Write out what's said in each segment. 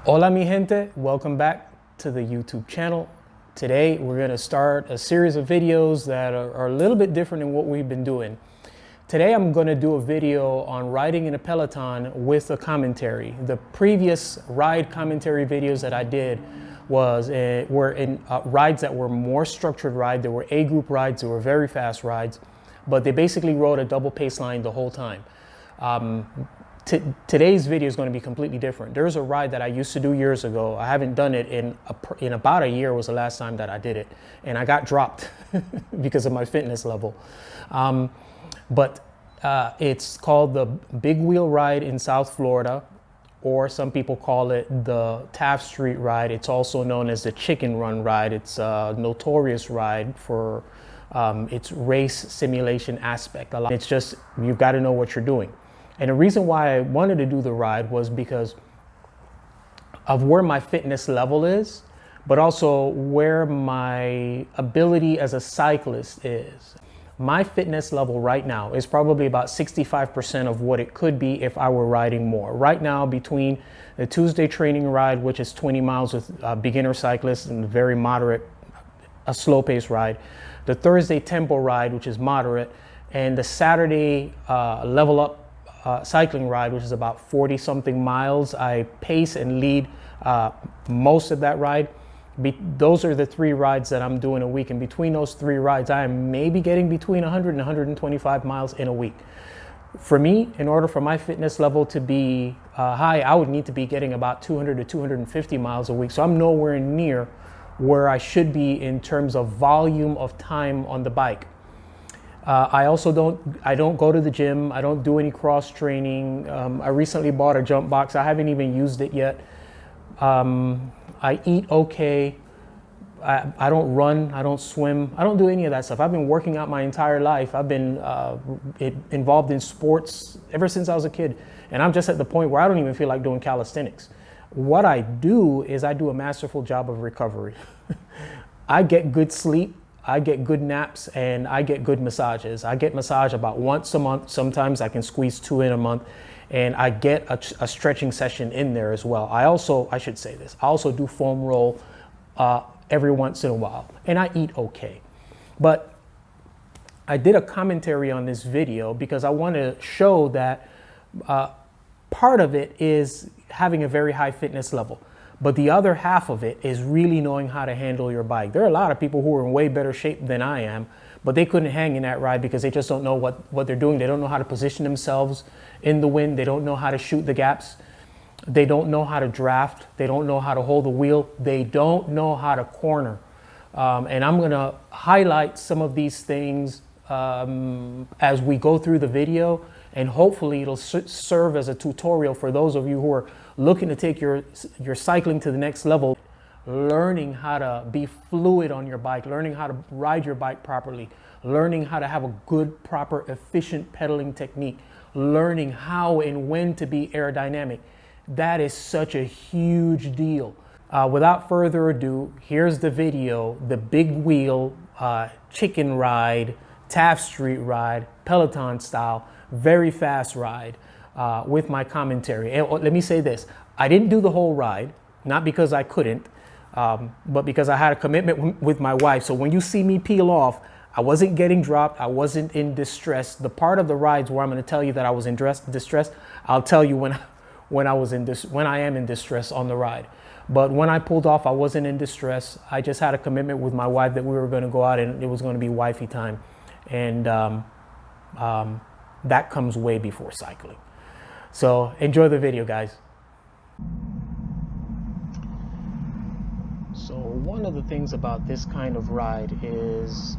Hola mi gente, welcome back to the YouTube channel. Today we're going to start a series of videos that are a little bit different than what we've been doing. Today I'm going to do a video on riding in a Peloton with a commentary. The previous ride commentary videos that I did were in rides that were more structured rides. There were A group rides, they were very fast rides, but they basically rode a double pace line the whole time. Today's video is going to be completely different. There's a ride that I used to do years ago. I haven't done it in about a year was the last time that I did it. And I got dropped because of my fitness level. It's called the Big Wheel Ride in South Florida, or some people call it the Taft Street Ride. It's also known as the Chicken Run Ride. It's a notorious ride for its race simulation aspect. It's just, you've got to know what you're doing. And the reason why I wanted to do the ride was because of where my fitness level is, but also where my ability as a cyclist is. My fitness level right now is probably about 65% of what it could be if I were riding more. Right now, between the Tuesday training ride, which is 20 miles with beginner cyclists and very moderate, a slow pace ride, the Thursday tempo ride, which is moderate, and the Saturday level up cycling ride, which is about 40 something miles. I pace and lead most of that ride. Those are the three rides that I'm doing a week. And between those three rides, I am maybe getting between 100 and 125 miles in a week. For me, in order for my fitness level to be high, I would need to be getting about 200 to 250 miles a week. So I'm nowhere near where I should be in terms of volume of time on the bike. I also don't go to the gym. I don't do any cross training. I recently bought a jump box. I haven't even used it yet. I eat okay. I don't run. I don't swim. I don't do any of that stuff. I've been working out my entire life. I've been involved in sports ever since I was a kid. And I'm just at the point where I don't even feel like doing calisthenics. What I do is I do a masterful job of recovery. I get good sleep. I get good naps, and I get good massages. I get massage about once a month. Sometimes I can squeeze 2 in a month, and I get a stretching session in there as well. I also do foam roll every once in a while, and I eat okay. But I did a commentary on this video because I want to show that part of it is having a very high fitness level. But the other half of it is really knowing how to handle your bike. There are a lot of people who are in way better shape than I am, but they couldn't hang in that ride because they just don't know what they're doing. They don't know how to position themselves in the wind. They don't know how to shoot the gaps. They don't know how to draft. They don't know how to hold the wheel. They don't know how to corner. And I'm gonna highlight some of these things as we go through the video, and hopefully it'll serve as a tutorial for those of you who are looking to take your cycling to the next level, learning how to be fluid on your bike, learning how to ride your bike properly, learning how to have a good, proper, efficient pedaling technique, learning how and when to be aerodynamic. That is such a huge deal. Without further ado, here's the video, the Big Wheel Chicken Ride, Taft Street Ride, Peloton style, very fast ride with my commentary. And let me say this, I didn't do the whole ride, not because I couldn't, but because I had a commitment with my wife. So when you see me peel off, I wasn't getting dropped, I wasn't in distress. The part of the rides where I'm gonna tell you that I was in distress, I'll tell you when I am in distress on the ride. But when I pulled off, I wasn't in distress. I just had a commitment with my wife that we were gonna go out and it was gonna be wifey time. And that comes way before cycling. So enjoy the video, guys. So one of the things about this kind of ride is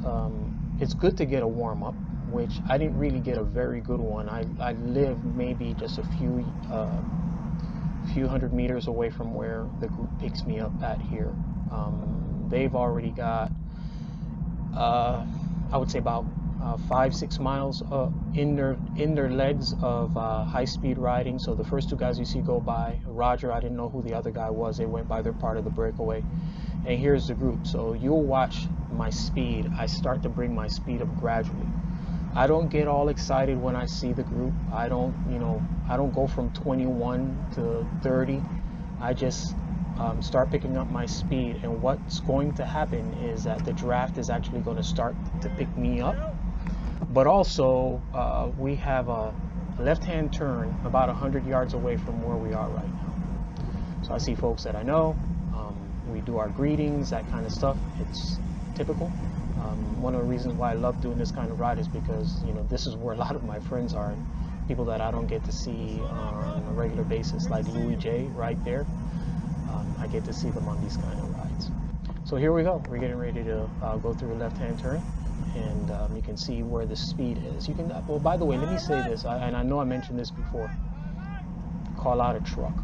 it's good to get a warm-up, which I didn't really get a very good one. I live maybe just a few hundred meters away from where the group picks me up at here. They've already got I would say about 5-6 miles in their legs of high-speed riding. So the first two guys you see go by, Roger, I didn't know who the other guy was. They went by their part of the breakaway. And here's the group. So you'll watch my speed. I start to bring my speed up gradually. I don't get all excited when I see the group. I don't go from 21 to 30. I just start picking up my speed, and what's going to happen is that the draft is actually going to start to pick me up. But also we have a left-hand turn about 100 yards away from where we are right now. So I see folks that I know. We do our greetings, that kind of stuff. It's typical. One of the reasons why I love doing this kind of ride is because, you know, this is where a lot of my friends are, people that I don't get to see on a regular basis, like Louis J right there. I get to see them on these kind of rides. So here we go. We're getting ready to go through a left-hand turn, and you can see where the speed is. You can, well, by the way, let me say this, and I know I mentioned this before. Call out a truck.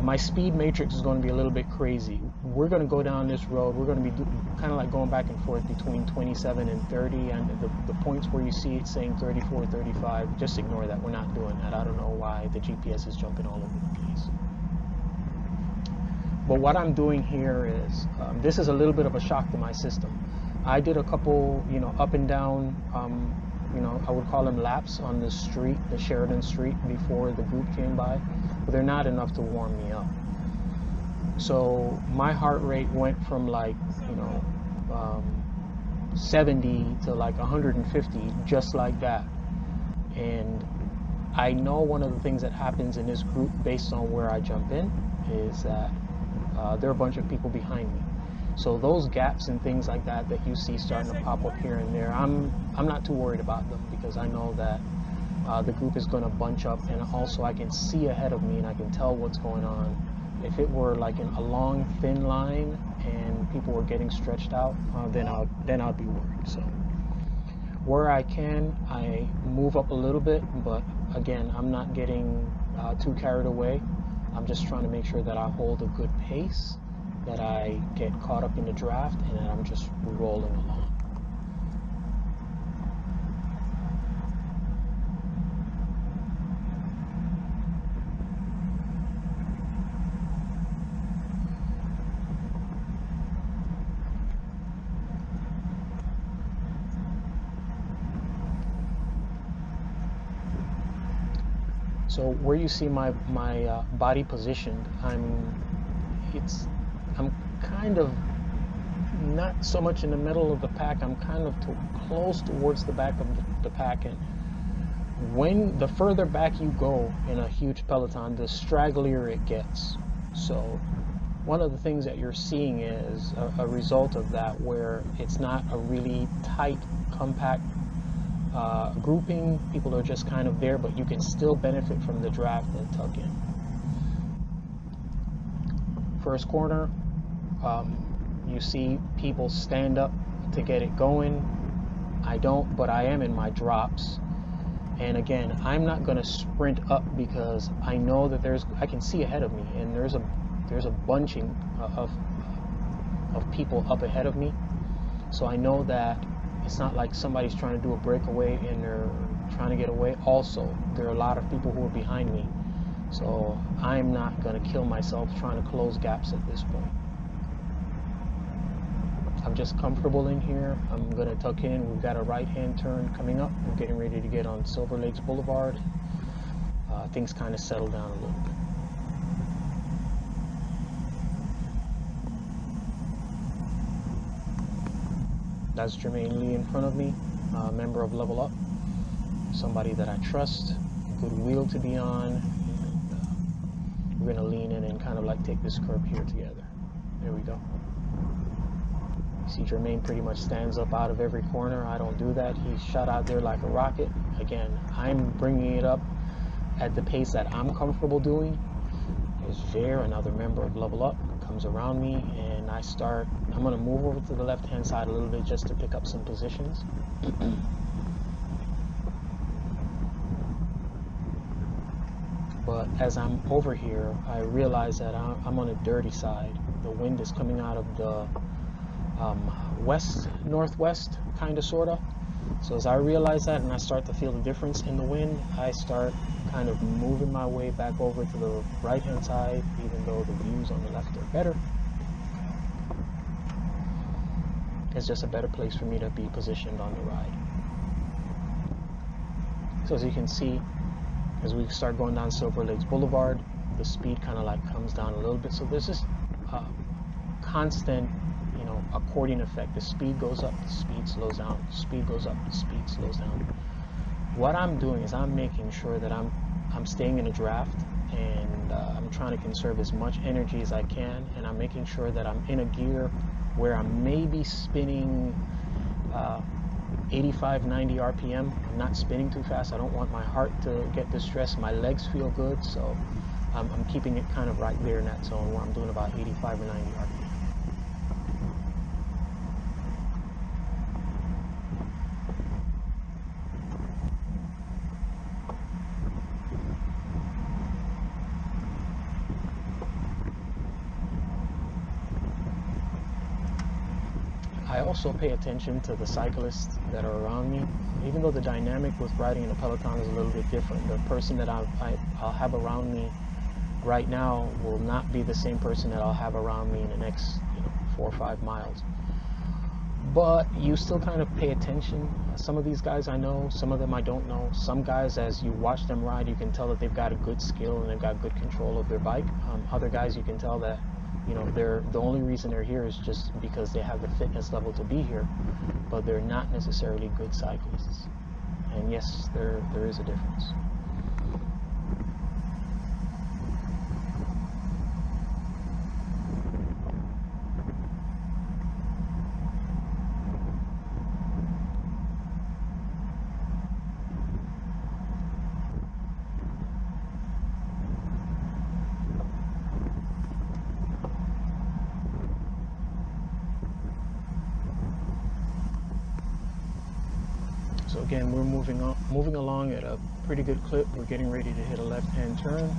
My speed matrix is going to be a little bit crazy. We're going to go down this road. We're going to be kind of like going back and forth between 27 and 30, and the points where you see it saying 34, 35, just ignore that. We're not doing that. I don't know why the GPS is jumping all over the place. But what I'm doing here is, this is a little bit of a shock to my system. I did a couple, you know, up and down, you know, I would call them laps on the street, the Sheridan Street, before the group came by, but they're not enough to warm me up. So my heart rate went from like, you know, 70 to like 150, just like that. And I know one of the things that happens in this group based on where I jump in is that there are a bunch of people behind me. So those gaps and things like that that you see starting to pop up here and there, I'm not too worried about them, because I know that the group is going to bunch up, and also I can see ahead of me and I can tell what's going on. If it were like a long thin line and people were getting stretched out, then I'd be worried. So where I can, I move up a little bit, but again, I'm not getting too carried away. I'm just trying to make sure that I hold a good pace, that I get caught up in the draft, and that I'm just rolling along. So where you see my body positioned, I'm kind of not so much in the middle of the pack. I'm kind of close towards the back of the pack, and when the further back you go in a huge peloton, the stragglier it gets. So one of the things that you're seeing is a result of that, where it's not a really tight, compact grouping. People are just kind of there, but you can still benefit from the draft and tuck in. First corner, you see people stand up to get it going. I don't, but I am in my drops. And again, I'm not going to sprint up, because I know that I can see ahead of me, and there's a bunching of people up ahead of me. So I know that it's not like somebody's trying to do a breakaway and they're trying to get away. Also, there are a lot of people who are behind me. So I'm not going to kill myself trying to close gaps at this point. I'm just comfortable in here. I'm going to tuck in. We've got a right-hand turn coming up. We're getting ready to get on Silver Lakes Boulevard. Things kind of settle down a little bit. That's Jermaine Lee in front of me, a member of Level Up, somebody that I trust, good wheel to be on, and we're going to lean in and kind of like take this curb here together. There we go. See, Jermaine pretty much stands up out of every corner. I don't do that. He's shot out there like a rocket. Again, I'm bringing it up at the pace that I'm comfortable doing. There's Jer, another member of Level Up, comes around me, and I'm going to move over to the left-hand side a little bit just to pick up some positions. But as I'm over here, I realize that I'm on a dirty side. The wind is coming out of the west-northwest, kind of, sort of. So as I realize that and I start to feel the difference in the wind, I start kind of moving my way back over to the right-hand side, even though the views on the left are better. It's just a better place for me to be positioned on the ride. So as you can see, as we start going down Silver Lakes Boulevard, the speed kind of like comes down a little bit. So there's this constant, you know, accordion effect. The speed goes up, the speed slows down, the speed goes up, the speed slows down. What I'm doing is I'm making sure that I'm staying in a draft, and I'm trying to conserve as much energy as I can, and I'm making sure that I'm in a gear where I'm maybe spinning 85, 90 RPM. I'm not spinning too fast. I don't want my heart to get distressed. My legs feel good, so I'm keeping it kind of right there in that zone where I'm doing about 85 or 90 RPM. I also pay attention to the cyclists that are around me. Even though the dynamic with riding in a Peloton is a little bit different, the person that I'll have around me right now will not be the same person that I'll have around me in the next 4 or 5 miles. But you still kind of pay attention. Some of these guys I know, some of them I don't know. Some guys, as you watch them ride, you can tell that they've got a good skill and they've got good control of their bike. Other guys, you can tell that they're the only reason they're here is just because they have the fitness level to be here, but they're not necessarily good cyclists. And yes, there is a difference. So again, we're moving along at a pretty good clip. We're getting ready to hit a left-hand turn.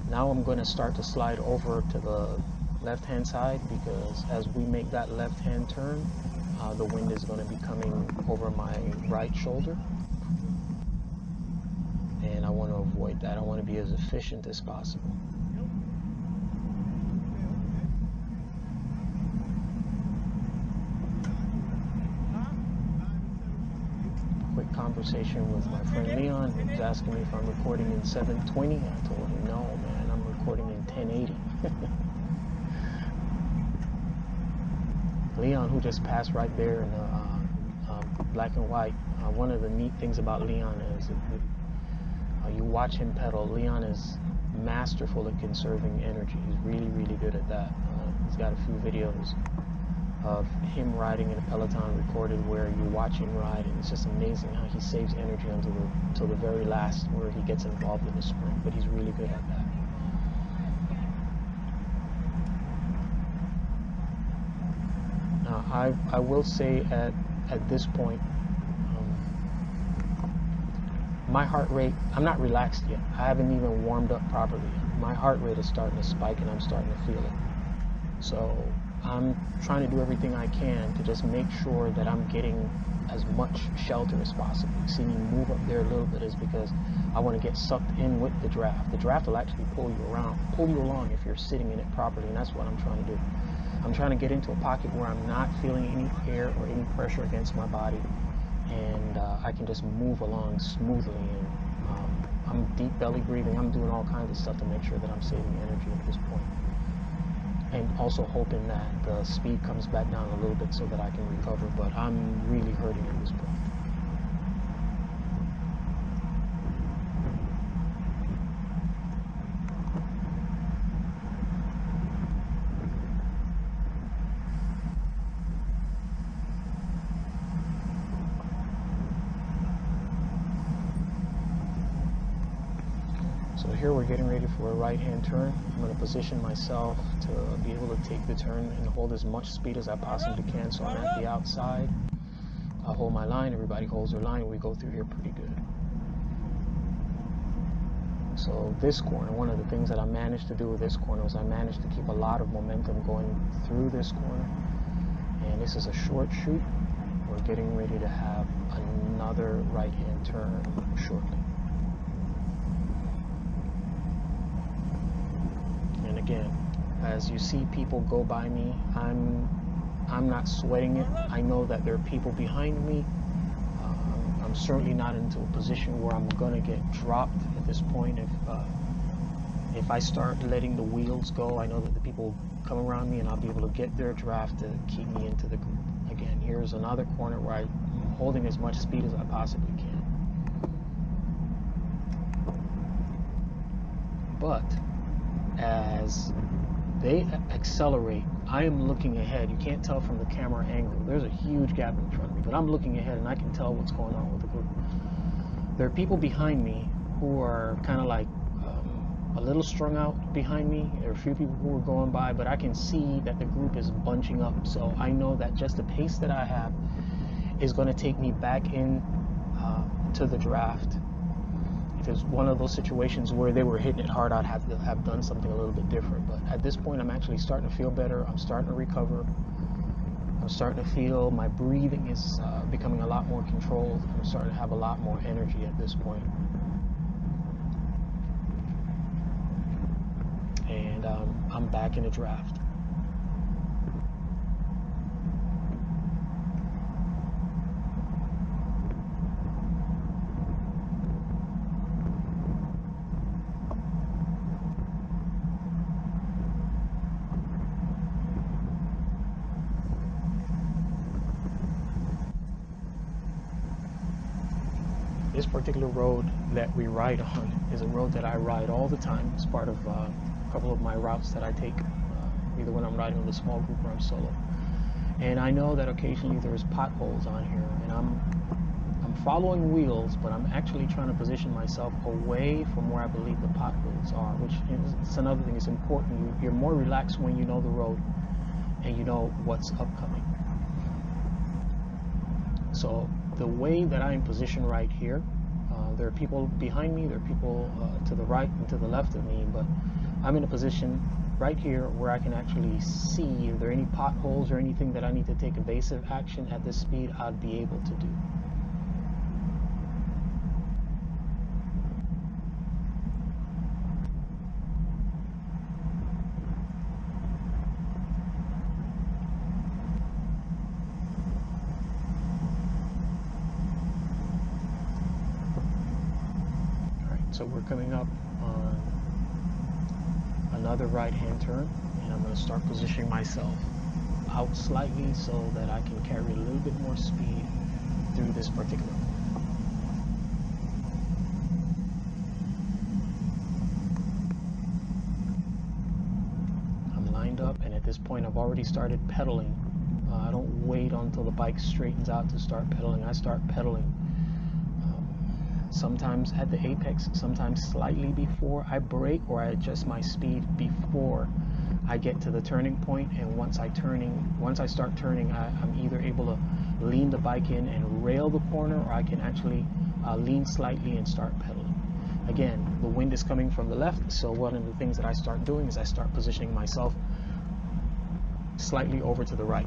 Now I'm going to start to slide over to the left-hand side, because as we make that left-hand turn, the wind is going to be coming over my right shoulder. And I want to avoid that. I want to be as efficient as possible. Conversation with my friend Leon, who was asking me if I'm recording in 720. I told him, no, man, I'm recording in 1080. Leon, who just passed right there in the black and white. One of the neat things about Leon is you watch him pedal. Leon is masterful at conserving energy. He's really, really good at that. He's got a few videos of him riding in a Peloton recorded where you watch him ride, and it's just amazing how he saves energy until the very last, where he gets involved in the sprint. But he's really good at that. Now, I will say at this point, my heart rate, I'm not relaxed yet. I haven't even warmed up properly. My heart rate is starting to spike, and I'm starting to feel it. So I'm trying to do everything I can to just make sure that I'm getting as much shelter as possible. You see me move up there a little bit is because I want to get sucked in with the draft. The draft will actually pull you along if you're sitting in it properly, and that's what I'm trying to do. I'm trying to get into a pocket where I'm not feeling any air or any pressure against my body, and I can just move along smoothly. And I'm deep belly breathing. I'm doing all kinds of stuff to make sure that I'm saving energy at this point. And also hoping that the speed comes back down a little bit so that I can recover, but I'm really hurting at this point. So here we're getting ready for a right-hand turn. I'm going to position myself to be able to take the turn and hold as much speed as I possibly can. So I'm at the outside. I'll hold my line. Everybody holds their line. We go through here pretty good. So this corner, one of the things that I managed to do with this corner was I managed to keep a lot of momentum going through this corner. And this is a short shoot. We're getting ready to have another right-hand turn shortly. And again, as you see people go by me, I'm not sweating it. I know that there are people behind me. I'm certainly not into a position where I'm going to get dropped at this point. If I start letting the wheels go, I know that the people come around me and I'll be able to get their draft to keep me into the group. Again, here's another corner where I'm holding as much speed as I possibly can. But as they accelerate, I am looking ahead. You can't tell from the camera angle. There's a huge gap in front of me, but I'm looking ahead and I can tell what's going on with the group. There are people behind me who are kind of like a little strung out behind me. There are a few people who are going by, but I can see that the group is bunching up. So I know that just the pace that I have is going to take me back in to the draft. If it's one of those situations where they were hitting it hard, I'd have to have done something a little bit different. But at this point, I'm actually starting to feel better. I'm starting to recover. I'm starting to feel my breathing is becoming a lot more controlled. I'm starting to have a lot more energy at this point. And I'm back in the draft. This particular road that we ride on is a road that I ride all the time. It's part of a couple of my routes that I take, either when I'm riding with a small group or I'm solo. And I know that occasionally there's potholes on here, and I'm following wheels, but I'm actually trying to position myself away from where I believe the potholes are, which is another thing. It's important. You're more relaxed when you know the road and you know what's upcoming. So the way that I'm positioned right here, there are people behind me, there are people to the right and to the left of me, but I'm in a position right here where I can actually see if there are any potholes or anything that I need to take evasive action at this speed, I'd be able to do. So we're coming up on another right-hand turn, and I'm going to start positioning myself out slightly so that I can carry a little bit more speed through this particular one. I'm lined up, and at this point I've already started pedaling. I don't wait until the bike straightens out to start pedaling. I start pedaling sometimes at the apex, sometimes slightly before I brake, or I adjust my speed before I get to the turning point. And once I start turning, I'm either able to lean the bike in and rail the corner, or I can actually lean slightly and start pedaling. Again, the wind is coming from the left, so one of the things that I start doing is I start positioning myself slightly over to the right.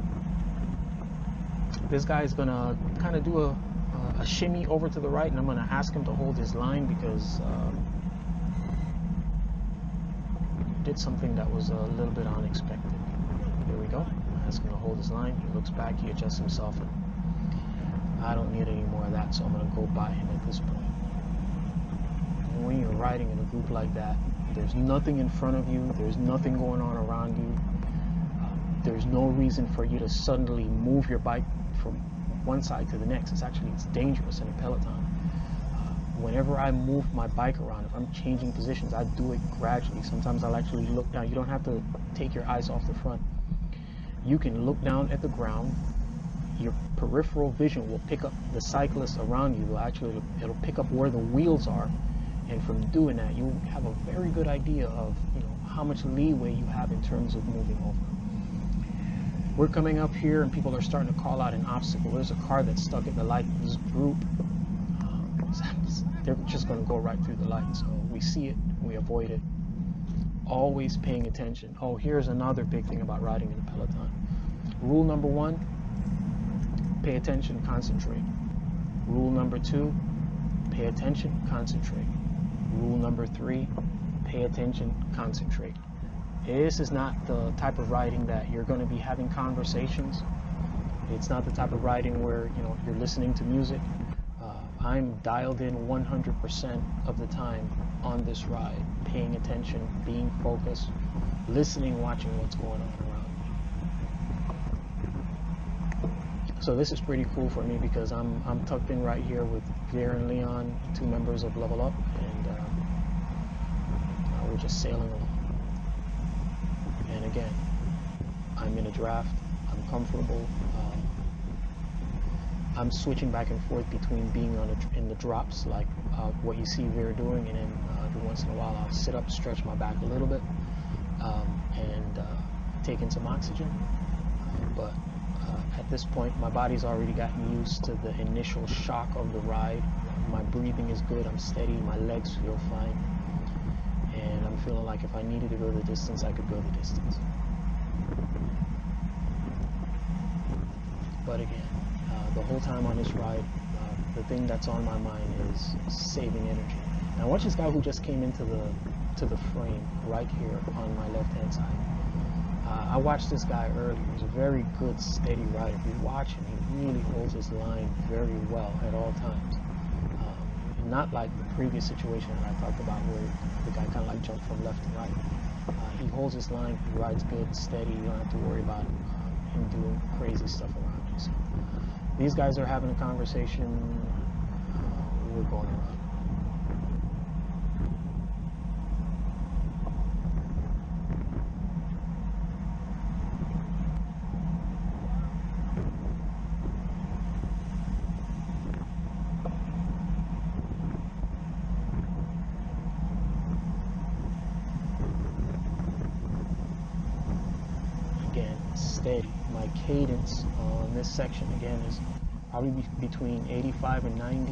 This guy is gonna kind of do a shimmy over to the right, and I'm going to ask him to hold his line because he did something that was a little bit unexpected. Here we go. I ask him to hold his line. He looks back, he adjusts himself, and I don't need any more of that, so I'm going to go by him at this point. And when you're riding in a group like that, there's nothing in front of you, there's nothing going on around you. There's no reason for you to suddenly move your bike from one side to the next. It's dangerous in a Peloton. Whenever I move my bike around, if I'm changing positions, I do it gradually. Sometimes I'll actually look down. You don't have to take your eyes off the front. You can look down at the ground. Your peripheral vision will pick up the cyclists around you. It'll pick up where the wheels are, and from doing that, you'll have a very good idea of how much leeway you have in terms of moving over. We're coming up here and people are starting to call out an obstacle. There's a car that's stuck at the light. This group, they're just going to go right through the light. So we see it, we avoid it. Always paying attention. Oh, here's another big thing about riding in a Peloton. Rule number 1, pay attention, concentrate. Rule number 2, pay attention, concentrate. Rule number 3, pay attention, concentrate. This is not the type of riding that you're going to be having conversations. It's not the type of riding where you're listening to music. I'm dialed in 100% of the time on this ride, paying attention, being focused, listening, watching what's going on around me. So this is pretty cool for me because I'm tucked in right here with Veer and Leon, 2 members of Level Up, and we're just sailing along. And again, I'm in a draft, I'm comfortable. I'm switching back and forth between being in the drops, like what you see Veer doing, and then every once in a while I'll sit up, stretch my back a little bit, and take in some oxygen. But at this point, my body's already gotten used to the initial shock of the ride. My breathing is good, I'm steady, my legs feel fine, and I'm feeling like if I needed to go the distance, I could go the distance. But again, the whole time on this ride, the thing that's on my mind is saving energy. Now watch this guy who just came into the frame right here on my left-hand side. I watched this guy earlier. He's a very good, steady rider. If you watch him, he really holds his line very well at all times. Not like the previous situation that I talked about where the guy kind of like jumped from left to right. He holds his line, he rides good, steady. You don't have to worry about him doing crazy stuff around you. So these guys are having a conversation. We're going around. Again, steady. My cadence on this section again is probably between 85 and 90,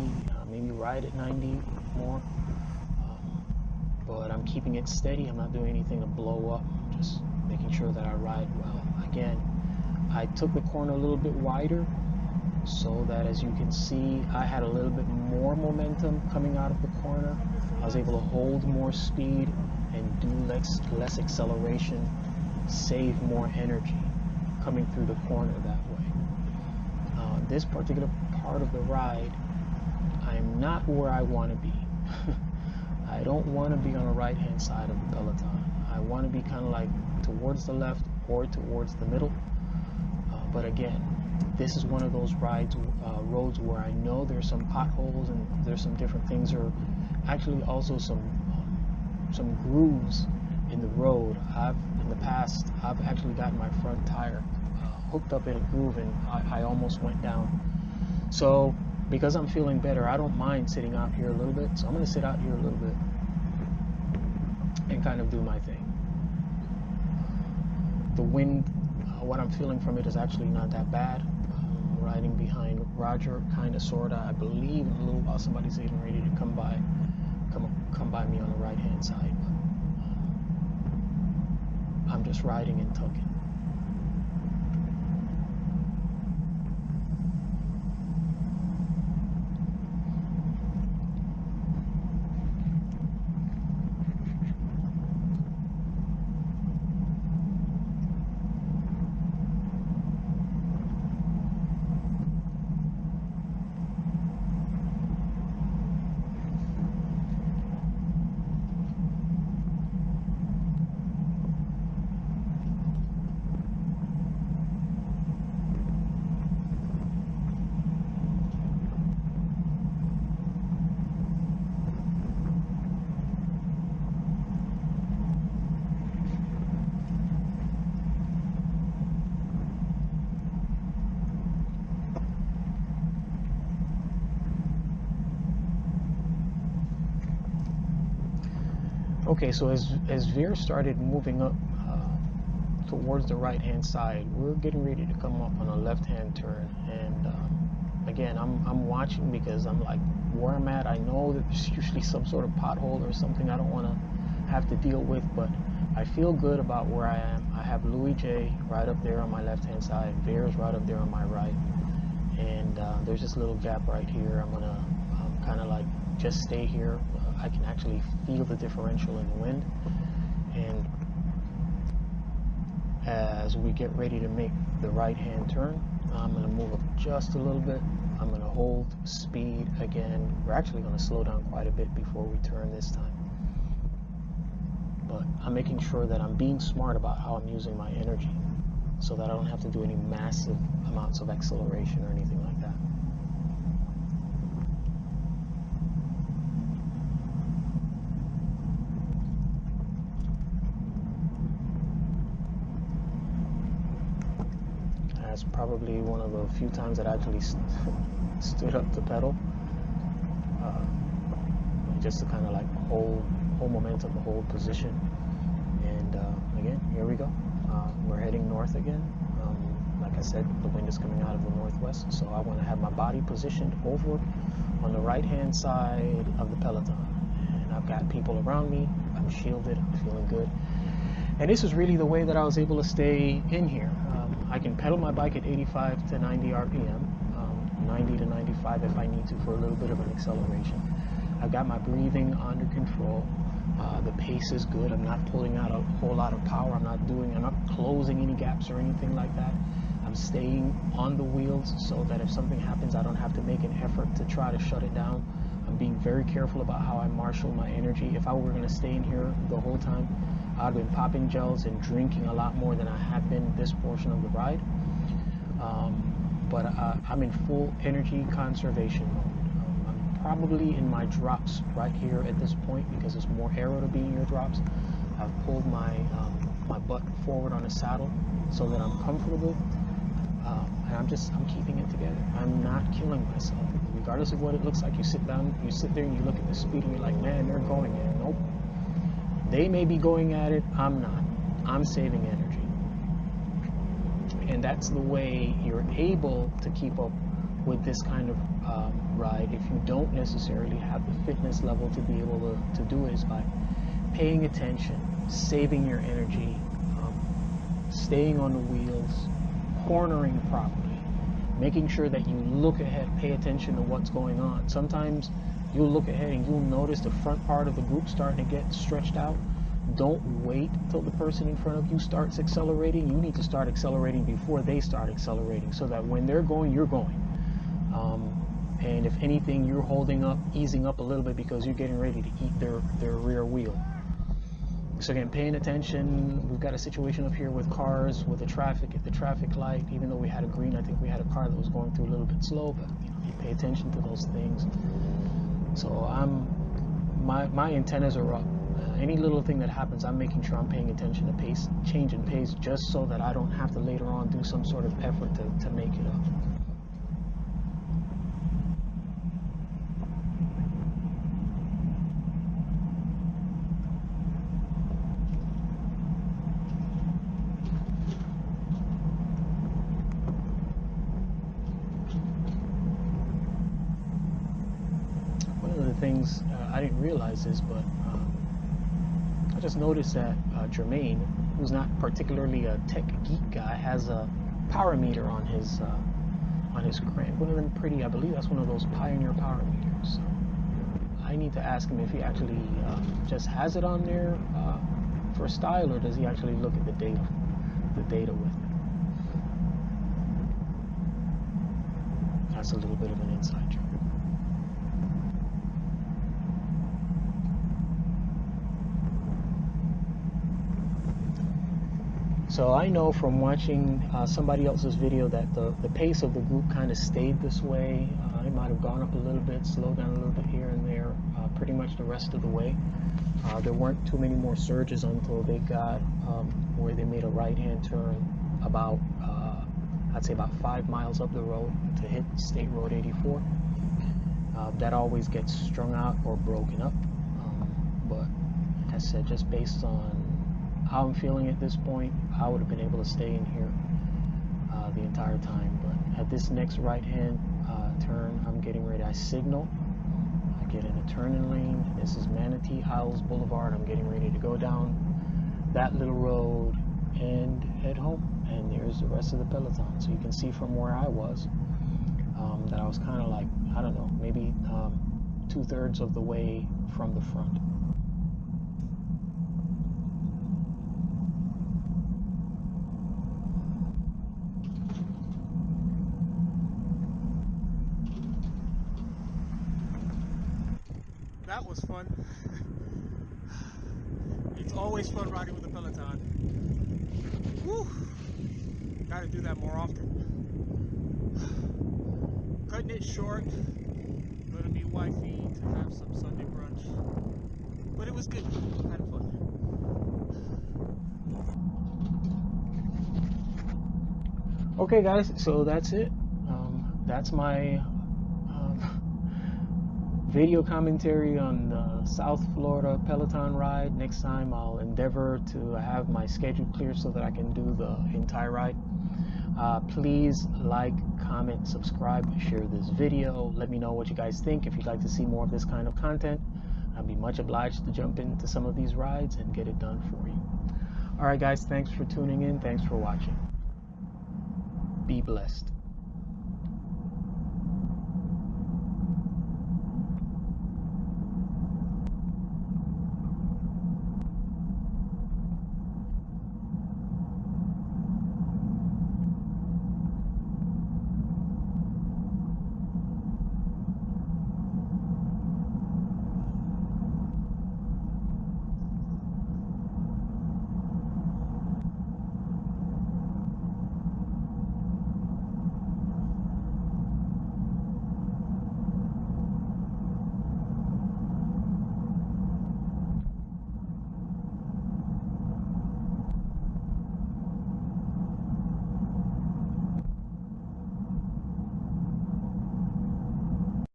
maybe right at 90 more. But I'm keeping it steady. I'm not doing anything to blow up. I'm just making sure that I ride well. Again, I took the corner a little bit wider so that, as you can see, I had a little bit more momentum coming out of the corner. I was able to hold more speed and do less acceleration, save more energy coming through the corner that way. This particular part of the ride, I'm not where I want to be. I don't want to be on the right hand side of the Peloton. I want to be kind of like towards the left or towards the middle. But again, this is one of those roads where I know there's some potholes and there's some different things. There are actually also some grooves in the road. In the past, I've actually gotten my front tire hooked up in a groove and I almost went down. So because I'm feeling better, I don't mind sitting out here a little bit. So I'm going to sit out here a little bit and kind of do my thing. The wind, what I'm feeling from it is actually not that bad. Riding behind Roger, kind of, sort of. I believe in a little while somebody's getting ready to come by me on the right hand side. But I'm just riding and tugging. Okay, so as Veer started moving up towards the right-hand side, we're getting ready to come up on a left-hand turn. And again, I'm watching because I'm like, where I'm at, I know that there's usually some sort of pothole or something I don't want to have to deal with, but I feel good about where I am. I have Louis J right up there on my left-hand side, Veer's right up there on my right, and there's this little gap right here. I'm gonna kind of like just stay here. I can actually feel the differential in the wind, and as we get ready to make the right-hand turn, I'm going to move up just a little bit. I'm going to hold speed again. We're actually going to slow down quite a bit before we turn this time. But I'm making sure that I'm being smart about how I'm using my energy so that I don't have to do any massive amounts of acceleration or anything like that. That's probably one of the few times that I actually stood up to pedal, just to kind of like hold momentum, hold position. And again, here we go. We're heading north again. Like I said, the wind is coming out of the northwest, so I want to have my body positioned over on the right-hand side of the Peloton. And I've got people around me. I'm shielded. I'm feeling good. And this is really the way that I was able to stay in here. I can pedal my bike at 85 to 90 RPM, 90 to 95 if I need to for a little bit of an acceleration. I've got my breathing under control. The pace is good. I'm not pulling out a whole lot of power. I'm not closing any gaps or anything like that. I'm staying on the wheels so that if something happens, I don't have to make an effort to try to shut it down. I'm being very careful about how I marshal my energy. If I were going to stay in here the whole time, I'd been popping gels and drinking a lot more than I have been this portion of the ride. But I'm in full energy conservation mode. I'm probably in my drops right here at this point because there's more aero to be in your drops. I've pulled my my butt forward on the saddle so that I'm comfortable. And I'm keeping it together. I'm not killing myself. Regardless of what it looks like, you sit there and you look at the speed and you're like, man, they're going at it. Nope. They may be going at it, I'm not. I'm saving energy. And that's the way you're able to keep up with this kind of ride if you don't necessarily have the fitness level to be able to do it, is by paying attention, saving your energy, staying on the wheels, cornering properly, making sure that you look ahead, pay attention to what's going on. Sometimes you'll look ahead and you'll notice the front part of the group starting to get stretched out. Don't wait till the person in front of you starts accelerating. You need to start accelerating before they start accelerating so that when they're going, you're going. And if anything, you're easing up a little bit because you're getting ready to eat their rear wheel. So again, paying attention. We've got a situation up here with cars, with the traffic at the traffic light. Even though we had a green, I think we had a car that was going through a little bit slow, but you pay attention to those things. So my antennas are up. Any little thing that happens, I'm making sure I'm paying attention to pace, change in pace, just so that I don't have to later on do some sort of effort to make it up. One of the things I didn't realize this, but I just noticed that Jermaine, who's not particularly a tech geek guy, has a power meter on his crank. One of them pretty, I believe that's one of those Pioneer power meters. So I need to ask him if he actually just has it on there for style, or does he actually look at the data with it. That's a little bit of an inside joke. So I know from watching somebody else's video that the pace of the group kind of stayed this way. It might have gone up a little bit, slowed down a little bit here and there, pretty much the rest of the way. There weren't too many more surges until they got where they made a right-hand turn about, I'd say about 5 miles up the road to hit State Road 84. That always gets strung out or broken up. But like I said, just based on how I'm feeling at this point, I would have been able to stay in here the entire time. But at this next right-hand turn, I'm getting ready. I signal. I get in a turning lane. This is Manatee Isles Boulevard. I'm getting ready to go down that little road and head home. And there's the rest of the Peloton. So you can see from where I was that I was kind of like, I don't know, maybe 2/3 of the way from the front. It's always fun riding with the Peloton. Woo! Gotta do that more often. Cutting it short. Gonna be wifey to have some Sunday brunch. But it was good. Had fun. Okay, guys, so that's it. That's my video commentary on the South Florida Peloton ride. Next time I'll endeavor to have my schedule clear so that I can do the entire ride. Please like, comment, subscribe, share this video. Let me know what you guys think. If you'd like to see more of this kind of content, I'd be much obliged to jump into some of these rides and get it done for you. All right, guys, thanks for tuning in. Thanks for watching. Be blessed.